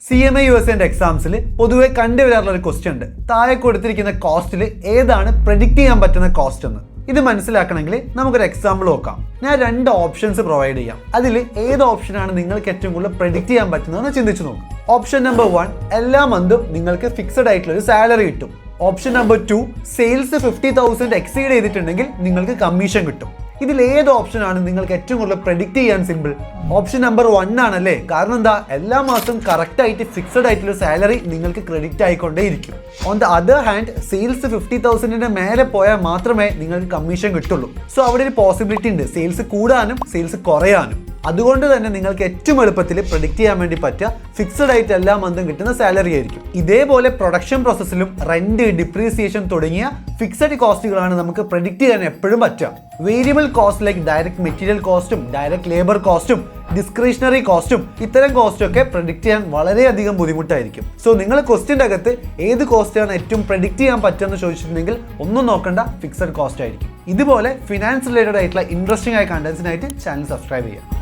CMA USA എക്സാംസിൽ പൊതുവെ കണ്ടുവരാറുള്ള ഒരു question ഉണ്ട്. താഴെ കൊടുത്തിരിക്കുന്ന കോസ്റ്റിൽ ഏതാണ് പ്രെഡിക്റ്റ് ചെയ്യാൻ പറ്റുന്ന കോസ്റ്റ് എന്ന്. ഇത് മനസ്സിലാക്കണമെങ്കിൽ നമുക്കൊരു എക്സാമ്പിൾ നോക്കാം. ഞാൻ 2 ഓപ്ഷൻസ് പ്രൊവൈഡ് ചെയ്യാം. അതിൽ ഏത് ഓപ്ഷനാണ് നിങ്ങൾക്ക് ഏറ്റവും കൂടുതൽ പ്രെഡിക്റ്റ് ചെയ്യാൻ പറ്റുന്നതെന്ന് ചിന്തിച്ചു നോക്കും. ഓപ്ഷൻ നമ്പർ 1, എല്ലാ മന്തും നിങ്ങൾക്ക് ഫിക്സഡ് ആയിട്ടുള്ള ഒരു സാലറി കിട്ടും. ഓപ്ഷൻ നമ്പർ 2, സെയിൽസ് 50,000 എക്സീഡ് ചെയ്തിട്ടുണ്ടെങ്കിൽ നിങ്ങൾക്ക് കമ്മീഷൻ കിട്ടും. ഇതിൽ ഏത് ഓപ്ഷനാണ് നിങ്ങൾക്ക് ഏറ്റവും കൂടുതൽ പ്രെഡിക്റ്റ് ചെയ്യാൻ സിമ്പിൾ? ഓപ്ഷൻ നമ്പർ 1 ആണല്ലേ. കാരണം എന്താ, എല്ലാ മാസവും കറക്റ്റ് ആയിട്ട് ഫിക്സഡ് ആയിട്ടുള്ള സാലറി നിങ്ങൾക്ക് ക്രെഡിറ്റ് ആയിക്കൊണ്ടേയിരിക്കും. On the other hand sales 50,000 മേലെ പോയാൽ മാത്രമേ നിങ്ങൾക്ക് കമ്മീഷൻ കിട്ടുള്ളൂ. സോ അവിടെ ഒരു പോസിബിലിറ്റി ഉണ്ട് സെയിൽസ് കൂടാനും സെയിൽസ് കുറയാനും. അതുകൊണ്ട് തന്നെ നിങ്ങൾക്ക് ഏറ്റവും എളുപ്പത്തിൽ പ്രെഡിക്റ്റ് ചെയ്യാൻ വേണ്ടി പറ്റുക ഫിക്സഡ് ആയിട്ട് എല്ലാ മന്തും കിട്ടുന്ന സാലറി ആയിരിക്കും. ഇതേപോലെ പ്രൊഡക്ഷൻ പ്രോസസ്സിലും റെന്റ്, ഡിപ്രീസിയേഷൻ തുടങ്ങിയ ഫിക്സഡ് കോസ്റ്റുകളാണ് നമുക്ക് പ്രെഡിക്റ്റ് ചെയ്യാൻ എപ്പോഴും പറ്റുക. Variable cost like direct material കോസ്റ്റും ഡയറക്റ്റ് ലേബർ കോസ്റ്റും ഡിസ്ക്രിഷണറി കോസ്റ്റും ഇത്തരം കോസ്റ്റും ഒക്കെ പ്രെഡിക്റ്റ് ചെയ്യാൻ വളരെയധികം ബുദ്ധിമുട്ടായിരിക്കും. സോ നിങ്ങൾ ക്വസ്റ്റ്യൻ്റെ അകത്ത് ഏത് കോസ്റ്റാണ് ഏറ്റവും പ്രെഡിക്റ്റ് ചെയ്യാൻ പറ്റുമെന്ന് ചോദിച്ചിട്ടുണ്ടെങ്കിൽ ഒന്നും നോക്കണ്ട, ഫിക്സഡ് കോസ്റ്റ് ആയിരിക്കും. ഇതുപോലെ ഫിനാൻസ് റിലേറ്റഡ് ആയിട്ടുള്ള ഇൻട്രസ്റ്റിംഗ് ആയ കണ്ടന്റ്സിനായിട്ട് ചാനൽ സബ്സ്ക്രൈബ് ചെയ്യുക.